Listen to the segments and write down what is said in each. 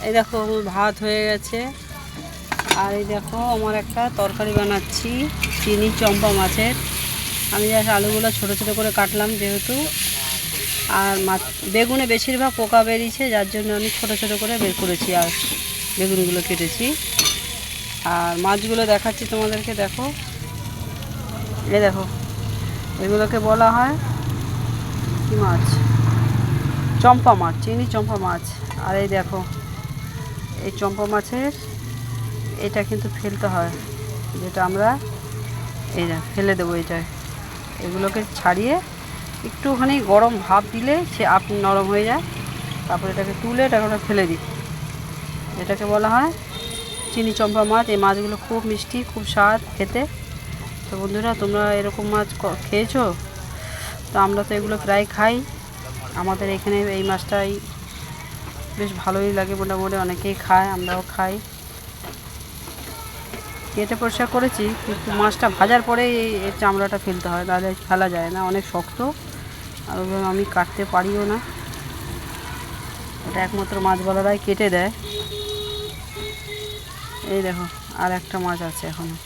এই দেখো ভাত হয়ে গেছে। আর এই দেখো আমার একটা তরকারি বানাচ্ছি চিনি চম্পা মাছের। আমি জাস্ট আলুগুলো ছোটো ছোটো করে কাটলাম যেহেতু, আর মাছ বেগুনে বেশিরভাগ পোকা বেরিয়েছে, যার জন্য আমি ছোটো ছোটো করে বের করেছি আর বেগুনগুলো কেটেছি। আর মাছগুলো দেখাচ্ছি তোমাদেরকে, দেখো এই দেখো, এগুলোকে বলা হয় কী মাছ, চম্পা মাছ, চিনি চম্পা মাছ। আর এই দেখো এই চম্পা মাছের এটা কিন্তু ফেলতে হয়, যেটা আমরা এই না ফেলে দেবো এটায়। এগুলোকে ছাড়িয়ে একটুখানি গরম ভাপ দিলে সে আপনি নরম হয়ে যায়, তারপর এটাকে তুলে এটাকে ওটা ফেলে দিই। এটাকে বলা হয় চিনি চম্পা মাছ। এই মাছগুলো খুব মিষ্টি, খুব স্বাদ খেতে। তো বন্ধুরা, তোমরা এরকম মাছ খেয়েছো? তো আমরা তো এগুলো প্রায় খাই, আমাদের এখানে এই মাছটাই বেশ ভালোই লাগে, মোটামুটি অনেকেই খায়, আমরাও খাই। কেটে পরিষ্কার করেছি, কিন্তু মাছটা ভাজার পরে এই চামড়াটা ফেলতে হয়, তাহলে ফেলা যায় না, অনেক শক্ত। আর আমি কাটতে পারিও না, এটা একমাত্র মাছওয়ালারাই কেটে দেয়। এই দেখো আর একটা মাছ আছে এখনও।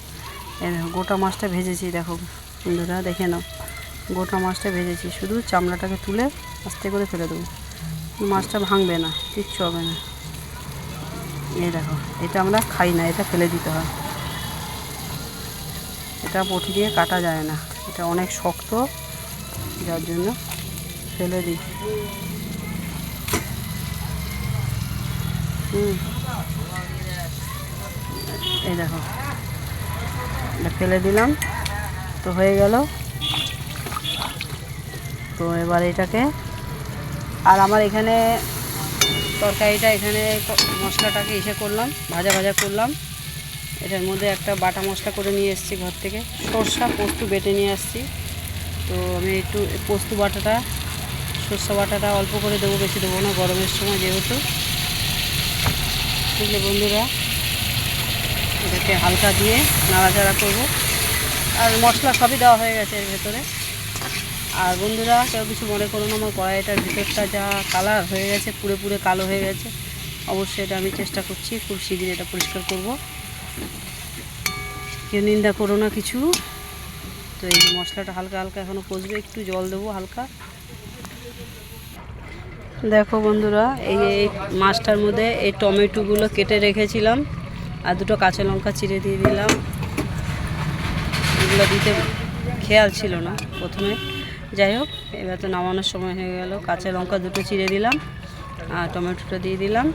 এই দেখো গোটা মাছটা ভেজেছি, দেখো বন্ধুরা দেখে নাও, গোটা মাছটা ভেজেছি, শুধু চামড়াটাকে তুলে আস্তে করে ফেলে দেবো, মাছটা ভাঙবে না, কিচ্ছু হবে না। এই দেখো, এটা আমরা খাই না, এটা ফেলে দিতে হয়, এটা বটি দিয়ে কাটা যায় না, এটা অনেক শক্ত, যার জন্য ফেলে দিই। এই দেখো এটা ফেলে দিলাম, তো হয়ে গেল। তো এবার এটাকে, আর আমার এখানে তরকারিটা, এখানে মশলাটাকে ইসে করলাম, ভাজা ভাজা করলাম। এটার মধ্যে একটা বাটা মশলা করে নিয়ে এসেছি ঘর থেকে, সরষা পোস্ত বেটে নিয়ে আসছি। তো আমি একটু পোস্ত বাটাটা, সরষা বাটাটা অল্প করে দেবো, বেশি দেবো না, গরমের সময় যেহেতু। বুঝলে বন্ধুরা, এটাকে হালকা দিয়ে নাড়াচাড়া করবো। আর মশলা সবই দেওয়া হয়ে গেছে এর ভেতরে। আর বন্ধুরা, কেউ কিছু মনে করুন, আমার কড়াইটার ভিতরটা যা কালার হয়ে গেছে, পুরে পুরে কালো হয়ে গেছে। অবশ্যই এটা আমি চেষ্টা করছি খুব শীঘ্রই এটা পরিষ্কার করব, কেউ নিন্দা করো না কিছু। তো এই মশলাটা হালকা হালকা এখনও কষবে, একটু জল দেবো হালকা। দেখো বন্ধুরা, এই মাছটার মধ্যে এই টমেটোগুলো কেটে রেখেছিলাম, আর দুটো কাঁচা লঙ্কা চিড়ে দিয়ে দিলাম। এগুলো দিতে খেয়াল ছিল না প্রথমে, যাই হোক এবার তো নামানোর সময় হয়ে গেল। কাঁচা লঙ্কা দুটো চিড়ে দিলাম, আর টমেটোটা দিয়ে দিলাম,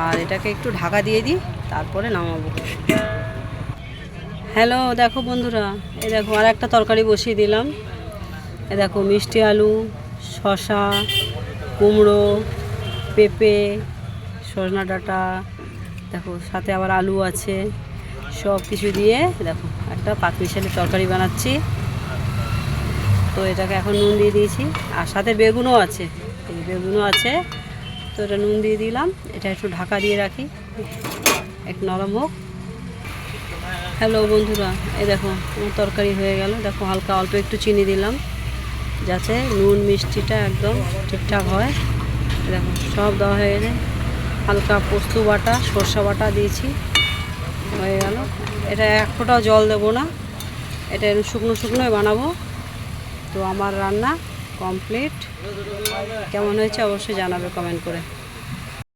আর এটাকে একটু ঢাকা দিয়ে দিই, তারপরে নামাবো। হ্যালো, দেখো বন্ধুরা, এই দেখো আর একটা তরকারি বসিয়ে দিলাম। এই দেখো মিষ্টি আলু, শসা, কুমড়ো, পেঁপে, সজনা ডাঁটা, দেখো সাথে আবার আলু আছে, সব কিছু দিয়ে দেখো একটা পাঁচমিশালি তরকারি বানাচ্ছি। তো এটাকে এখন নুন দিয়ে দিয়েছি, আর সাথে বেগুনও আছে, এই বেগুনও আছে। তো এটা নুন দিয়ে দিলাম, এটা একটু ঢাকা দিয়ে রাখি, একটু নরম হোক। হ্যালো বন্ধুরা, এই দেখো আমার তরকারি হয়ে গেল। দেখো হালকা অল্প একটু চিনি দিলাম, যাতে নুন মিষ্টিটা একদম ঠিকঠাক হয়। দেখো সব দেওয়া হয়ে গেছে, হালকা পোস্ত বাটা, সরষা বাটা দিয়েছি, হয়ে গেল। এটা এক ফোঁটাও জল দেবো না, এটা এরকম শুকনো শুকনোই বানাবো। তো আমার রান্না কমপ্লিট। কেমন হয়েছে অবশ্যই জানাবে কমেন্ট করে।